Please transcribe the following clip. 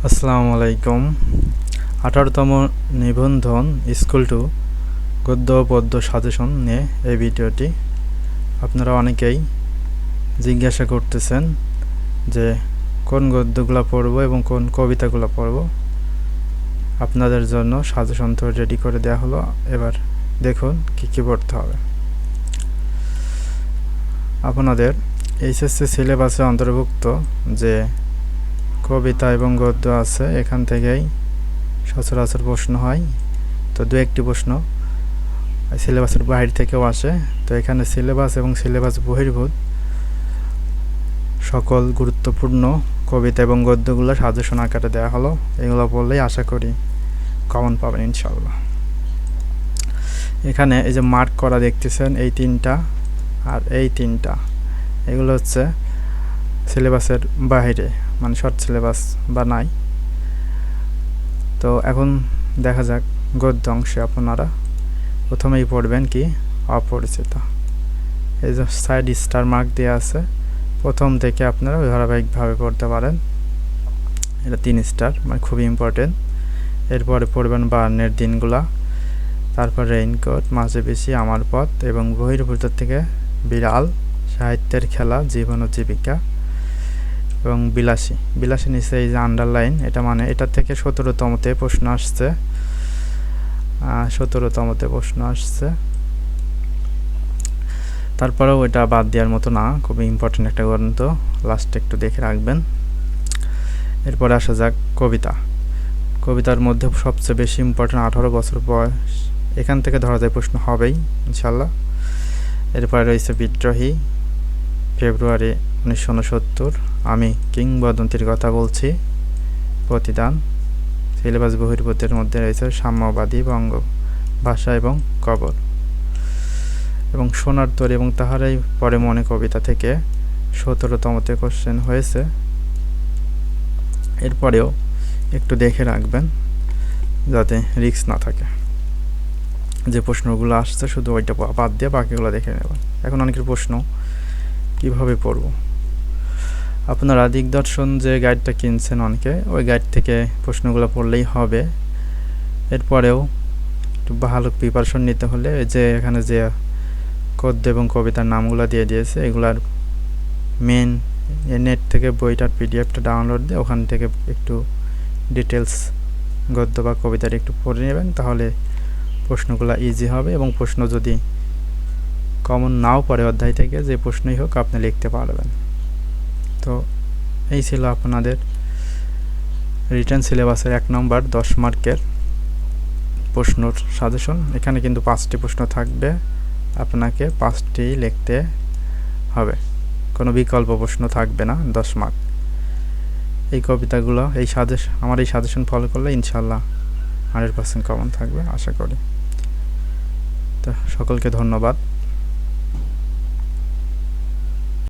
আসসালামু আলাইকুম। 18তম নিবন্ধন স্কুল টু গদ্য ও পদ্য সাজেশন নিয়ে এই ভিডিওটি। আপনারা অনেকেই জিজ্ঞাসা করতেছেন যে কোন গদ্যগুলো পড়ব এবং কোন কবিতাগুলো পড়ব। আপনাদের জন্য সাজেশন তো রেডি করে দেওয়া হলো। এবার দেখুন কি কি পড়তে হবে। আপনাদের এইচএসসি সিলেবাসে অন্তর্ভুক্ত যে কবিতা এবং গদ্য আছে, এখান থেকেই সচরাচর প্রশ্ন হয়। তো দু একটি প্রশ্ন সিলেবাসের বাইরে থেকেও আসে। তো এখানে সিলেবাস এবং সিলেবাস বহির্ভূত সকল গুরুত্বপূর্ণ কবিতা এবং গদ্যগুলো সাজেশন আকারে দেওয়া হলো। এগুলো পড়লেই আশা করি কমন পাবেন ইনশাল্লাহ। এখানে এই যে মার্ক করা দেখতেছেন, এই তিনটা আর এই তিনটা, এগুলো হচ্ছে সিলেবাসের বাইরে, মানে শর্ট সিলেবাস বা নাই। তো এখন দেখা যাক গদ্য অংশে আপনারা প্রথমেই পড়বেন কি অপরিচিত। এই যে সাইড স্টার মার্ক দেওয়া আছে, প্রথম থেকে আপনারা ধারাবাহিকভাবে পড়তে পারেন। এটা 3 স্টার, মানে খুবই ইম্পর্টেন্ট। এরপরে পড়বেন বায়ান্নের দিনগুলা, তারপর রেইনকোট, মাঝে বেশি, আমার পথ এবং বহির্ভূত থেকে বিড়াল, সাহিত্যের খেলা, জীবন ও জীবিকা এবং বিলাসী। বিলাসী নিচে এই যে আন্ডারলাইন, এটা মানে এটা থেকে 17তমতে প্রশ্ন আসছে। 17তমতে প্রশ্ন আসছে। তারপরেও এটা বাদ দেওয়ার মতো না, খুবই ইম্পর্টেন্ট একটা গ্রন্থ, লাস্টে একটু দেখে রাখবেন। এরপরে আসা যাক কবিতা। কবিতার মধ্যে সবচেয়ে বেশি ইম্পর্টেন্ট 18 বছর বয়স, এখান থেকে ধরা যায় প্রশ্ন হবেই ইনশাল্লাহ। এরপরে রয়েছে বিদ্রোহী, ফেব্রুয়ারি 1969, আমি কিংবদন্তির কথা বলছি, প্রতিদান। সিলেবাস বহির্ভূতের মধ্যে রয়েছে সাম্যবাদী, বঙ্গ ভাষা এবং কবর এবং সোনার তরী এবং তাহারাই পরে মনে কবিতা থেকে 17তমতে কোশ্চেন হয়েছে। এরপরেও একটু দেখে রাখবেন যাতে রিস্ক না থাকে। যে প্রশ্নগুলো আসছে শুধু ওইটা বাদ দিয়ে বাকিগুলো দেখে নেবেন। এখন অনেকের প্রশ্ন কিভাবে পড়ব। আপনারা দিগদর্শন যে গাইডটা কিনছেন অনেকে, ওই গাইড থেকে প্রশ্নগুলো পড়লেই হবে। এরপরেও একটু ভালো প্রিপারেশন নিতে হলে যে এখানে যে গদ্য এবং কবিতার নামগুলো দিয়ে দিয়েছে, এগুলার মেন নেট থেকে বইটার পিডিএফটা ডাউনলোড দিয়ে ওখান থেকে একটু ডিটেলস গদ্য বা কবিতার একটু পড়ে নেবেন, তাহলে প্রশ্নগুলো ইজি হবে। এবং প্রশ্ন যদি কমন নাও পড়ে অধ্যায় থেকে, যে প্রশ্নই হোক আপনি লিখতে পারবেন। তো এই ছিল আপনাদের রিটেন সিলেবাসের 1 নম্বর 10 মার্কের প্রশ্নর সাজেশন। এখানে কিন্তু 5টি প্রশ্ন থাকবে, আপনাকে 5টি লিখতে হবে, কোনো বিকল্প প্রশ্ন থাকবে না। 10 মার্ক। এই কবিতাগুলো আমার এই সাজেশন ফলো করলে ইনশাল্লাহ 100% কমন থাকবে আশা করি। তো সকলকে ধন্যবাদ।